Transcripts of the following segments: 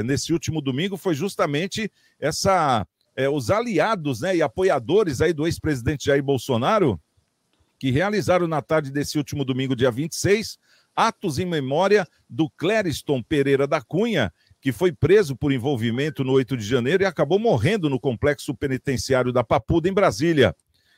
nesse último domingo foi justamente os aliados, né, e apoiadores aí do ex-presidente Jair Bolsonaro, que realizaram na tarde desse último domingo, dia 26, atos em memória do Clériston Pereira da Cunha, que foi preso por envolvimento no 8 de janeiro e acabou morrendo no complexo penitenciário da Papuda, em Brasília.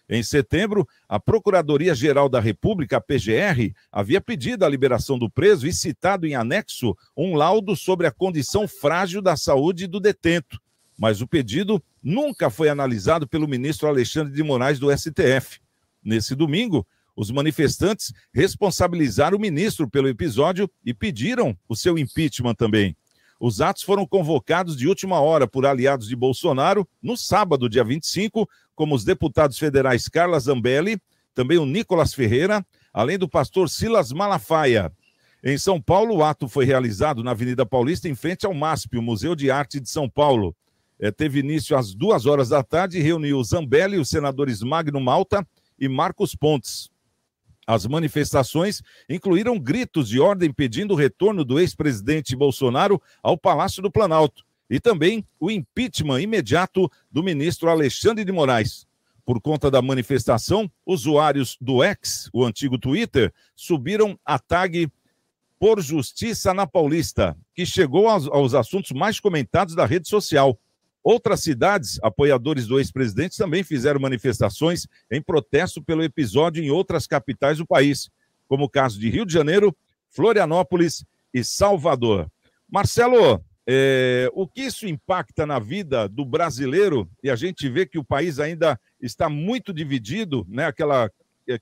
Em setembro, a Procuradoria-Geral da República, a PGR, havia pedido a liberação do preso e citado em anexo um laudo sobre a condição frágil da saúde do detento. Mas o pedido nunca foi analisado pelo ministro Alexandre de Moraes do STF. Nesse domingo, os manifestantes responsabilizaram o ministro pelo episódio e pediram o seu impeachment também. Os atos foram convocados de última hora por aliados de Bolsonaro no sábado, dia 25, como os deputados federais Carla Zambelli, também o Nicolas Ferreira, além do pastor Silas Malafaia. Em São Paulo, o ato foi realizado na Avenida Paulista, em frente ao MASP, o Museu de Arte de São Paulo. Teve início às 2h da tarde e reuniu Zambelli, os senadores Magno Malta e Marcos Pontes. As manifestações incluíram gritos de ordem pedindo o retorno do ex-presidente Bolsonaro ao Palácio do Planalto e também o impeachment imediato do ministro Alexandre de Moraes. Por conta da manifestação, usuários do X, o antigo Twitter, subiram a tag Por Justiça na Paulista, que chegou aos assuntos mais comentados da rede social. Outras cidades, apoiadores do ex-presidente, também fizeram manifestações em protesto pelo episódio em outras capitais do país, como o caso de Rio de Janeiro, Florianópolis e Salvador. Marcelo, o que isso impacta na vida do brasileiro? E a gente vê que o país ainda está muito dividido, né? Aquela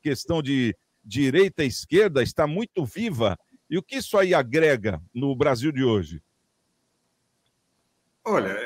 questão de direita e esquerda está muito viva. E o que isso aí agrega no Brasil de hoje? Olha,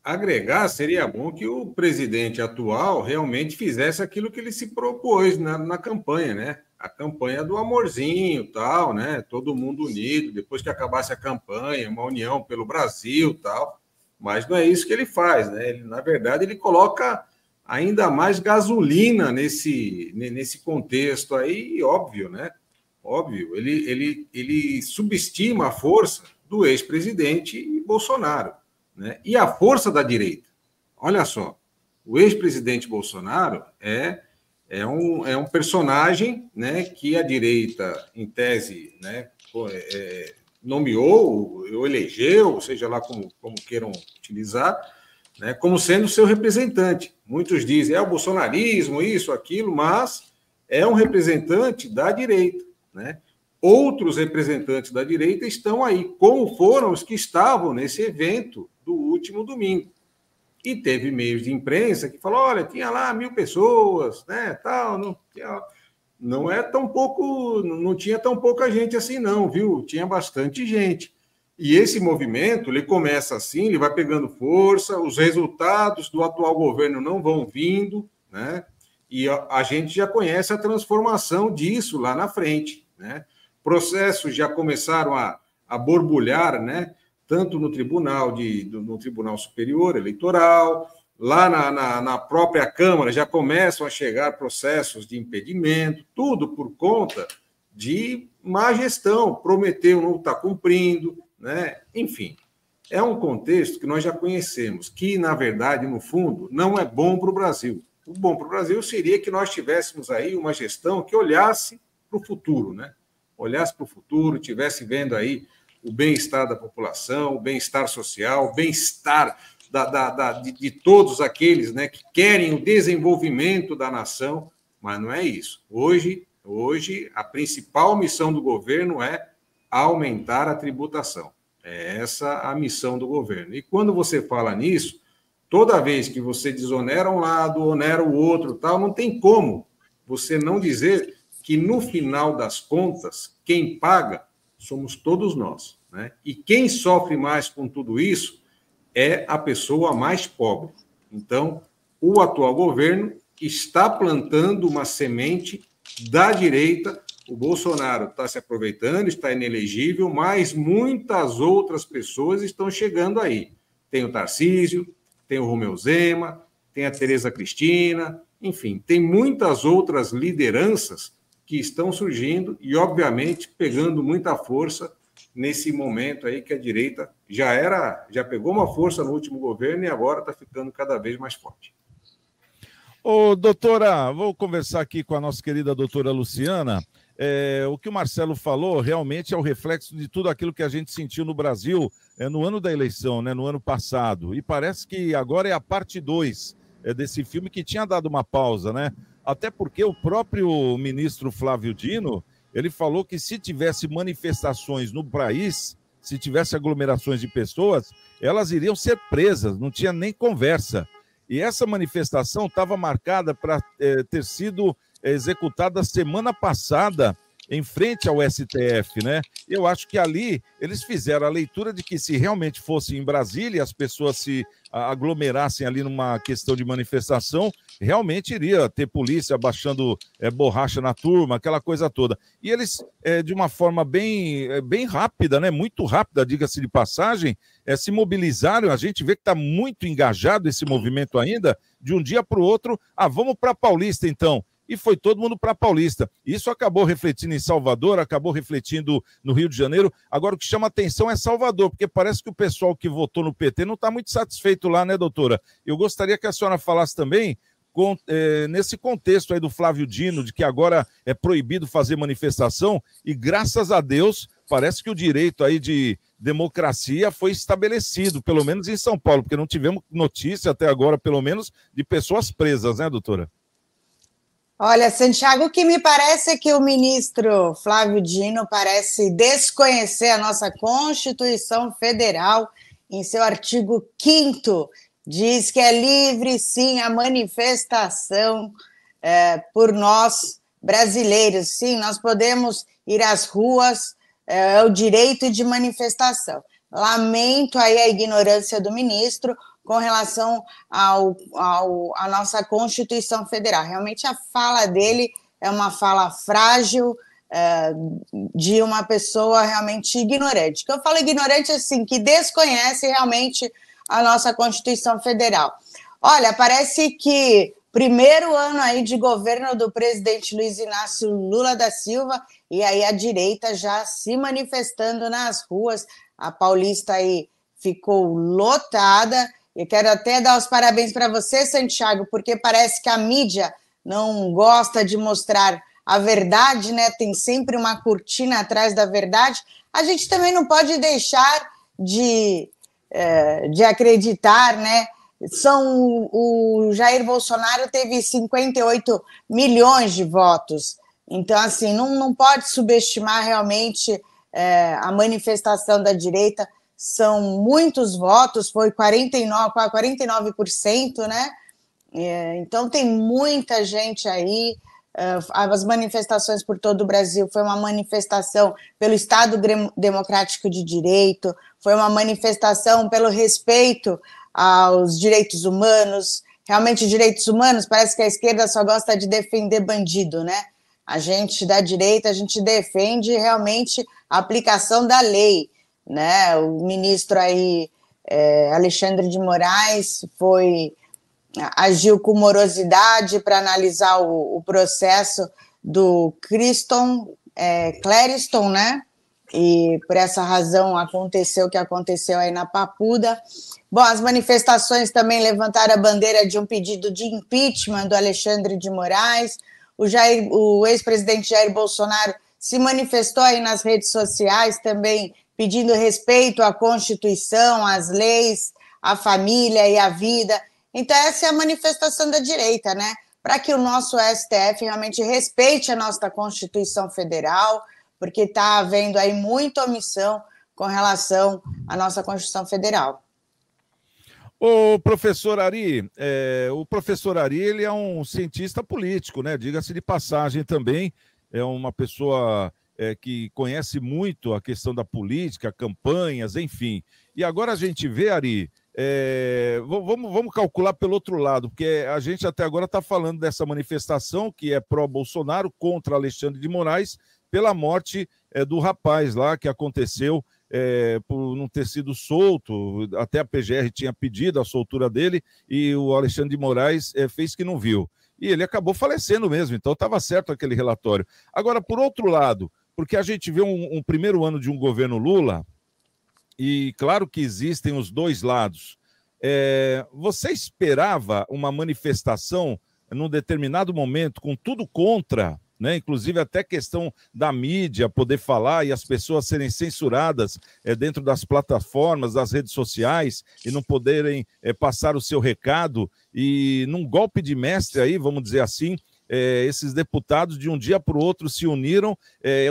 agregar seria bom que o presidente atual realmente fizesse aquilo que ele se propôs na campanha, né? A campanha do amorzinho, tal, né? Todo mundo unido, depois que acabasse a campanha, uma união pelo Brasil, tal. Mas não é isso que ele faz, né? Na verdade, ele coloca ainda mais gasolina nesse contexto aí, óbvio, né? Óbvio, ele subestima a força do ex-presidente Bolsonaro, né? E a força da direita. Olha só, o ex-presidente Bolsonaro é um personagem, né, que a direita, em tese, né, nomeou, ou elegeu, seja lá como queiram utilizar, né, como sendo seu representante. Muitos dizem, o bolsonarismo, isso, aquilo, mas é um representante da direita, né? Outros representantes da direita estão aí, como foram os que estavam nesse evento do último domingo. E teve meios de imprensa que falou, olha, tinha lá 1.000 pessoas, né, tal, não é tão pouco, não tinha tão pouca gente assim não, viu? Tinha bastante gente. E esse movimento, ele começa assim, ele vai pegando força, os resultados do atual governo não vão vindo, né? E a gente já conhece a transformação disso lá na frente, né? Processos já começaram a borbulhar, né? Tanto no Tribunal Superior Eleitoral, lá na própria Câmara já começam a chegar processos de impedimento, tudo por conta de má gestão, prometeu, não está cumprindo, né? Enfim, é um contexto que nós já conhecemos, que, na verdade, no fundo, não é bom para o Brasil. O bom para o Brasil seria que nós tivéssemos aí uma gestão que olhasse para o futuro, né? Olhasse para o futuro, tivesse vendo aí o bem-estar da população, o bem-estar social, o bem-estar de todos aqueles, né, que querem o desenvolvimento da nação, mas não é isso. Hoje, a principal missão do governo é aumentar a tributação. É essa a missão do governo. E quando você fala nisso, toda vez que você desonera um lado, onera o outro, tal, não tem como você não dizer que, no final das contas, quem paga somos todos nós, né? E quem sofre mais com tudo isso é a pessoa mais pobre. Então, o atual governo está plantando uma semente da direita. O Bolsonaro está se aproveitando, está inelegível, mas muitas outras pessoas estão chegando aí. Tem o Tarcísio, tem o Romeu Zema, tem a Tereza Cristina, enfim, tem muitas outras lideranças que estão surgindo e, obviamente, pegando muita força nesse momento aí que a direita já pegou uma força no último governo e agora está ficando cada vez mais forte. Ô, doutora, vou conversar aqui com a nossa querida doutora Luciana. O que o Marcelo falou realmente é o reflexo de tudo aquilo que a gente sentiu no Brasil no ano da eleição, né, no ano passado. E parece que agora é a parte 2 desse filme, que tinha dado uma pausa, né? Até porque o próprio ministro Flávio Dino, ele falou que se tivesse manifestações no país, se tivesse aglomerações de pessoas, elas iriam ser presas, não tinha nem conversa. E essa manifestação estava marcada para ter sido executada semana passada em frente ao STF, né? Eu acho que ali eles fizeram a leitura de que se realmente fosse em Brasília, as pessoas se aglomerassem ali numa questão de manifestação, realmente iria ter polícia baixando borracha na turma, aquela coisa toda. E eles, de uma forma bem rápida, né? Muito rápida, diga-se de passagem, se mobilizaram. A gente vê que está muito engajado esse movimento ainda, de um dia para o outro. Vamos para Paulista, então. E foi todo mundo para Paulista. Isso acabou refletindo em Salvador, acabou refletindo no Rio de Janeiro. Agora, o que chama atenção é Salvador, porque parece que o pessoal que votou no PT não está muito satisfeito lá, né, doutora? Eu gostaria que a senhora falasse também nesse contexto aí do Flávio Dino, de que agora é proibido fazer manifestação, e graças a Deus, parece que o direito aí de democracia foi estabelecido, pelo menos em São Paulo, porque não tivemos notícia até agora, pelo menos, de pessoas presas, né, doutora? Olha, Santiago, o que me parece é que o ministro Flávio Dino parece desconhecer a nossa Constituição Federal. Em seu artigo 5º, diz que é livre, sim, a manifestação por nós brasileiros. Sim, nós podemos ir às ruas, é o direito de manifestação. Lamento aí a ignorância do ministro com relação à nossa Constituição Federal. Realmente a fala dele é uma fala frágil, de uma pessoa realmente ignorante. Que eu falo ignorante assim, que desconhece realmente a nossa Constituição Federal. Olha, parece que primeiro ano aí de governo do presidente Luiz Inácio Lula da Silva, e aí a direita já se manifestando nas ruas. A Paulista aí ficou lotada. Eu quero até dar os parabéns para você, Santiago, porque parece que a mídia não gosta de mostrar a verdade, né? Tem sempre uma cortina atrás da verdade. A gente também não pode deixar de acreditar, né? O Jair Bolsonaro teve 58 milhões de votos. Então, assim, não pode subestimar realmente a manifestação da direita. São muitos votos, foi 49%, né? Então, tem muita gente aí. As manifestações por todo o Brasil, foi uma manifestação pelo Estado Democrático de Direito, foi uma manifestação pelo respeito aos direitos humanos. Realmente, direitos humanos, parece que a esquerda só gosta de defender bandido, né? A gente da direita, a gente defende realmente a aplicação da lei, né? O ministro aí, Alexandre de Moraes, agiu com morosidade para analisar o processo do Clériston, né? E por essa razão aconteceu o que aconteceu aí na Papuda. Bom, as manifestações também levantaram a bandeira de um pedido de impeachment do Alexandre de Moraes. O ex-presidente Jair Bolsonaro se manifestou aí nas redes sociais também pedindo respeito à Constituição, às leis, à família e à vida. Então, essa é a manifestação da direita, né? Para que o nosso STF realmente respeite a nossa Constituição Federal, porque está havendo aí muita omissão com relação à nossa Constituição Federal. O professor Ari, ele é um cientista político, né? Diga-se de passagem também, é uma pessoa que conhece muito a questão da política, campanhas, enfim. E agora a gente vê, Ari, vamos calcular pelo outro lado, porque a gente até agora está falando dessa manifestação que é pró-Bolsonaro contra Alexandre de Moraes pela morte do rapaz lá que aconteceu por não ter sido solto. Até a PGR tinha pedido a soltura dele e o Alexandre de Moraes fez que não viu. E ele acabou falecendo mesmo, então estava certo aquele relatório. Agora, por outro lado, porque a gente vê um primeiro ano de um governo Lula e claro que existem os dois lados. Você esperava uma manifestação num determinado momento com tudo contra, né? Inclusive até questão da mídia poder falar e as pessoas serem censuradas dentro das plataformas, das redes sociais e não poderem passar o seu recado, e num golpe de mestre aí, vamos dizer assim, esses deputados de um dia para o outro se uniram,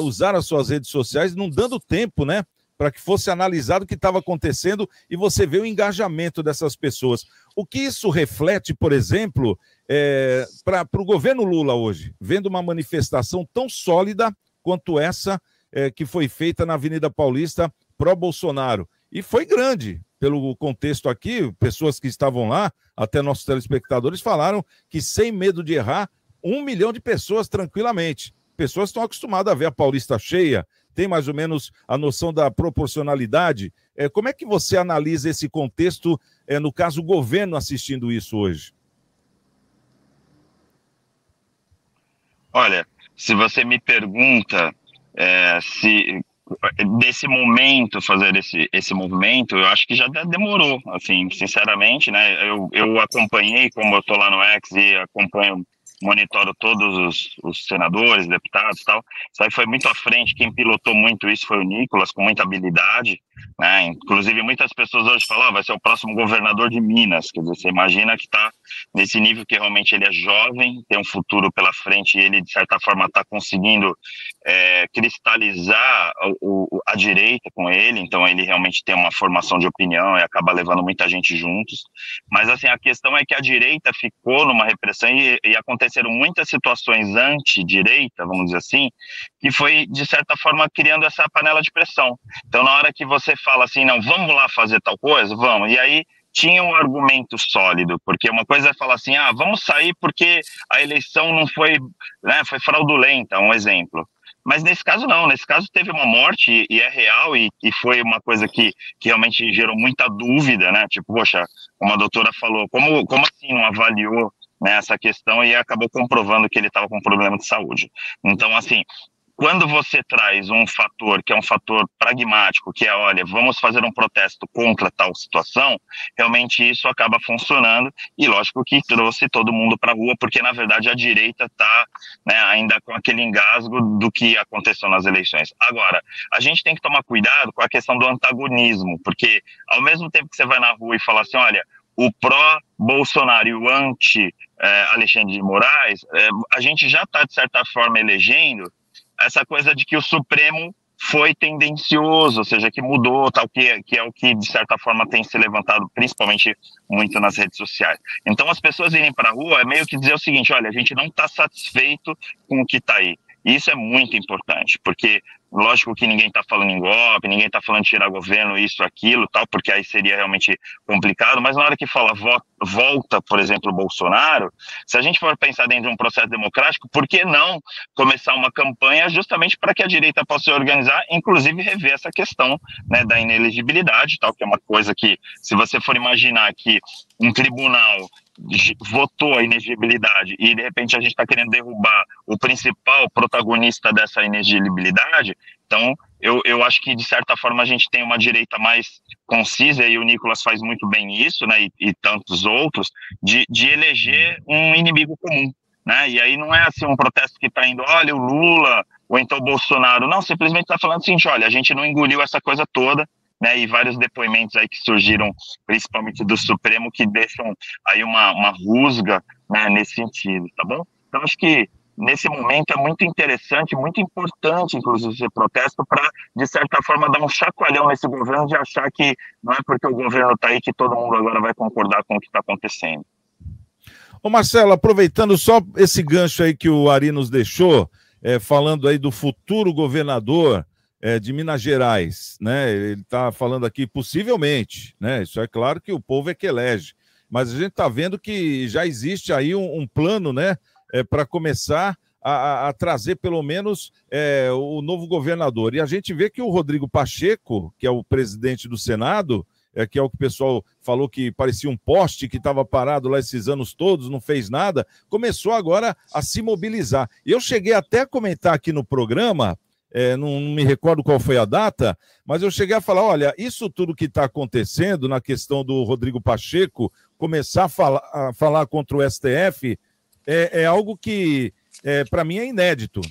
usaram as suas redes sociais, não dando tempo, né, para que fosse analisado o que estava acontecendo, e você vê o engajamento dessas pessoas. O que isso reflete, por exemplo, para o governo Lula hoje, vendo uma manifestação tão sólida quanto essa que foi feita na Avenida Paulista pró-Bolsonaro. E foi grande, pelo contexto aqui, pessoas que estavam lá, até nossos telespectadores, falaram que sem medo de errar, 1 milhão de pessoas tranquilamente. Pessoas estão acostumadas a ver a Paulista cheia, tem mais ou menos a noção da proporcionalidade. Como é que você analisa esse contexto, no caso, o governo assistindo isso hoje? Olha, se você me pergunta se desse momento fazer esse movimento, eu acho que já demorou, assim, sinceramente, né? Eu acompanhei, como eu estou lá no X e acompanho, monitoro todos os senadores, deputados e tal. Isso aí foi muito à frente. Quem pilotou muito isso foi o Nicolas, com muita habilidade, né? Inclusive, muitas pessoas hoje falam, vai ser o próximo governador de Minas. Quer dizer, você imagina que está nesse nível, que realmente ele é jovem, tem um futuro pela frente, e ele, de certa forma, está conseguindo cristalizar a direita com ele. Então, ele realmente tem uma formação de opinião e acaba levando muita gente juntos. Mas, assim, a questão é que a direita ficou numa repressão e aconteceram muitas situações anti-direita, vamos dizer assim, que foi, de certa forma, criando essa panela de pressão. Então, na hora que você fala assim, não, vamos lá fazer tal coisa, vamos, e aí tinha um argumento sólido, porque uma coisa é falar assim, vamos sair porque a eleição não foi, né, foi fraudulenta, um exemplo. Mas nesse caso não, nesse caso teve uma morte e é real, e foi uma coisa que realmente gerou muita dúvida, né? Tipo, poxa, como a doutora falou, como assim não avaliou, né, essa questão, e acabou comprovando que ele estava com problema de saúde. Então, assim, quando você traz um fator que é um fator pragmático, que é, olha, vamos fazer um protesto contra tal situação, realmente isso acaba funcionando, e lógico que trouxe todo mundo para a rua, porque na verdade a direita está, né, ainda com aquele engasgo do que aconteceu nas eleições. Agora, a gente tem que tomar cuidado com a questão do antagonismo, porque ao mesmo tempo que você vai na rua e fala assim, olha, o pró-Bolsonaro e o anti-Alexandre de Moraes, a gente já está, de certa forma, elegendo essa coisa de que o Supremo foi tendencioso, ou seja, que mudou, tal, que é o que, de certa forma, tem se levantado, principalmente muito nas redes sociais. Então, as pessoas irem para a rua é meio que dizer o seguinte, olha, a gente não está satisfeito com o que está aí. E isso é muito importante, porque lógico que ninguém está falando em golpe, ninguém está falando de tirar governo, isso, aquilo, tal, porque aí seria realmente complicado, mas na hora que fala volta, por exemplo, o Bolsonaro, se a gente for pensar dentro de um processo democrático, por que não começar uma campanha justamente para que a direita possa se organizar, inclusive rever essa questão, né, da inelegibilidade, tal, que é uma coisa que, se você for imaginar que um tribunal votou a inelegibilidade e de repente a gente está querendo derrubar o principal protagonista dessa inelegibilidade, então eu acho que de certa forma a gente tem uma direita mais concisa, e o Nicolas faz muito bem isso, né, e tantos outros, de eleger um inimigo comum, né, e aí não é assim um protesto que está indo, olha o Lula ou então o Bolsonaro, não, simplesmente está falando o seguinte, olha, a gente não engoliu essa coisa toda, né, e vários depoimentos aí que surgiram, principalmente do Supremo, que deixam aí uma rusga, né, nesse sentido, tá bom? Então, acho que nesse momento é muito interessante, muito importante, inclusive, esse protesto para, de certa forma, dar um chacoalhão nesse governo, de achar que não é porque o governo está aí que todo mundo agora vai concordar com o que está acontecendo. Ô Marcelo, aproveitando só esse gancho aí que o Ari nos deixou, falando aí do futuro governador de Minas Gerais, né? Ele está falando aqui possivelmente, né? Isso é claro que o povo é que elege, mas a gente está vendo que já existe aí um plano, né? Para começar a trazer pelo menos o novo governador. E a gente vê que o Rodrigo Pacheco, que é o presidente do Senado, que é o que o pessoal falou que parecia um poste que estava parado lá esses anos todos, não fez nada, começou agora a se mobilizar. Eu cheguei até a comentar aqui no programa não me recordo qual foi a data, mas eu cheguei a falar, olha, isso tudo que está acontecendo na questão do Rodrigo Pacheco, começar a falar contra o STF, é algo que, para mim, é inédito.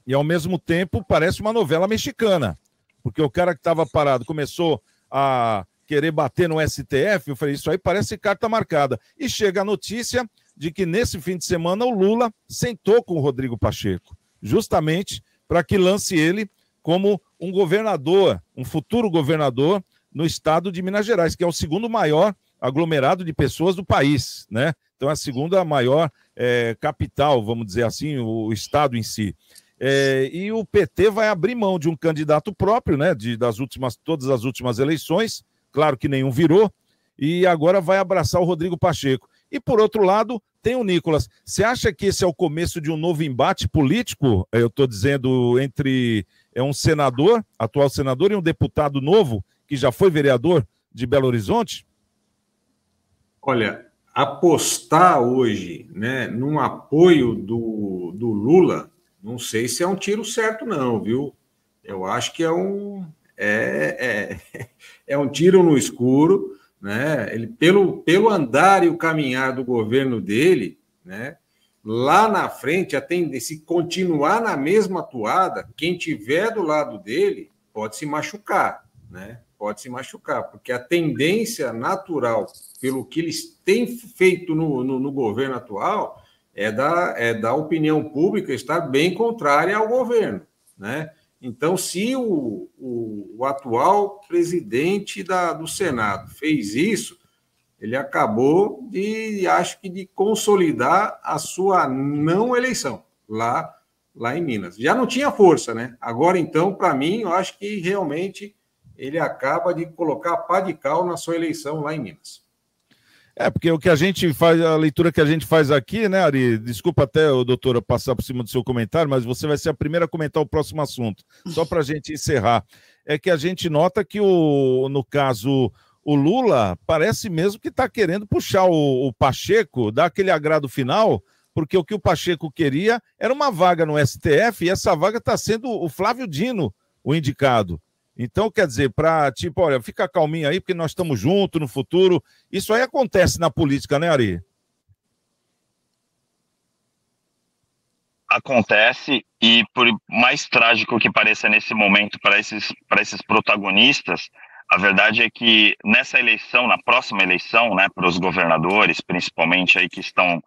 E, ao mesmo tempo, parece uma novela mexicana, porque o cara que estava parado começou a querer bater no STF, eu falei, isso aí parece carta marcada. E chega a notícia de que, nesse fim de semana, o Lula sentou com o Rodrigo Pacheco, justamente para que lance ele como um governador, um futuro governador no estado de Minas Gerais, que é o segundo maior aglomerado de pessoas do país, né? Então, é a segunda maior capital, vamos dizer assim, o estado em si. E o PT vai abrir mão de um candidato próprio, né? Todas as últimas eleições, claro que nenhum virou, e agora vai abraçar o Rodrigo Pacheco. E, por outro lado, tem o Nicolas. Você acha que esse é o começo de um novo embate político? Eu estou dizendo entre um senador, atual senador, e um deputado novo, que já foi vereador de Belo Horizonte? Olha, apostar hoje, né, num apoio do Lula, não sei se é um tiro certo, não, viu? Eu acho que é um tiro no escuro, né? Ele, pelo andar e o caminhar do governo dele, né? Lá na frente, se continuar na mesma toada, quem tiver do lado dele pode se machucar, né? Pode se machucar, porque a tendência natural, pelo que eles têm feito no governo atual, é da opinião pública estar bem contrária ao governo, né? Então, se o atual presidente do Senado fez isso, ele acabou acho que de consolidar a sua não eleição lá em Minas. Já não tinha força, né? Agora, então, para mim, eu acho que realmente ele acaba de colocar pá de cal na sua eleição lá em Minas. Porque o que a gente faz, a leitura que a gente faz aqui, né, Ari? Desculpa até, doutora, passar por cima do seu comentário, mas você vai ser a primeira a comentar o próximo assunto. Só para a gente encerrar. É que a gente nota que, no caso, o Lula parece mesmo que está querendo puxar o Pacheco, dar aquele agrado final, porque o que o Pacheco queria era uma vaga no STF, e essa vaga está sendo o Flávio Dino, o indicado. Então, quer dizer, olha, fica calminho aí, porque nós estamos juntos no futuro. Isso aí acontece na política, né, Ari? Acontece, e por mais trágico que pareça nesse momento para esses protagonistas, a verdade é que nessa eleição, na próxima eleição, né, para os governadores, principalmente aí que estão,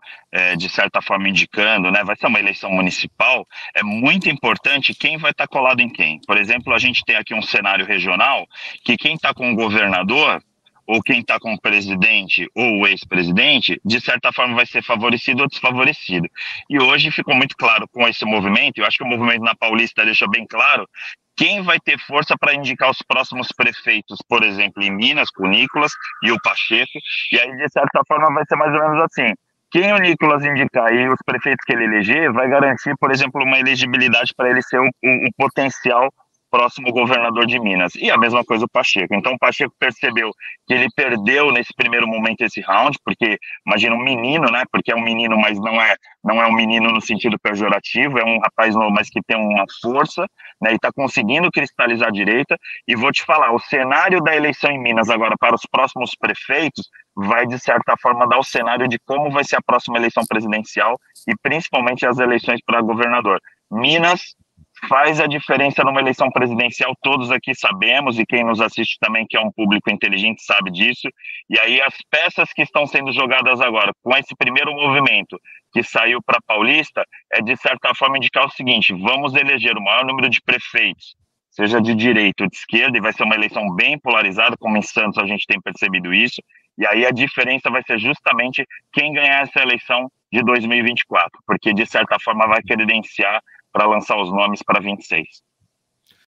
de certa forma, indicando, né, vai ser uma eleição municipal, é muito importante quem vai estar colado em quem. Por exemplo, a gente tem aqui um cenário regional que quem está com o governador, ou quem está com o presidente ou o ex-presidente, de certa forma vai ser favorecido ou desfavorecido. E hoje ficou muito claro com esse movimento, eu acho que o movimento na Paulista deixa bem claro, quem vai ter força para indicar os próximos prefeitos, por exemplo, em Minas, com o Nicolas e o Pacheco, e aí, de certa forma, vai ser mais ou menos assim. Quem o Nicolas indicar e os prefeitos que ele eleger, vai garantir, por exemplo, uma elegibilidade para ele ser um potencial próximo governador de Minas. E a mesma coisa o Pacheco. Então o Pacheco percebeu que ele perdeu nesse primeiro momento esse round, porque imagina um menino, né? Porque é um menino, mas não é um menino no sentido pejorativo, é um rapaz novo, mas que tem uma força, né? E está conseguindo cristalizar a direita. E vou te falar, o cenário da eleição em Minas agora para os próximos prefeitos vai, de certa forma, dar o cenário de como vai ser a próxima eleição presidencial e principalmente as eleições para governador. Minas faz a diferença numa eleição presidencial, todos aqui sabemos, e quem nos assiste também, que é um público inteligente, sabe disso. E aí as peças que estão sendo jogadas agora, com esse primeiro movimento que saiu para Paulista, é de certa forma indicar o seguinte: vamos eleger o maior número de prefeitos, seja de direita ou de esquerda, e vai ser uma eleição bem polarizada, como em Santos a gente tem percebido isso, e aí a diferença vai ser justamente quem ganhar essa eleição de 2024, porque de certa forma vai credenciar para lançar os nomes para 26.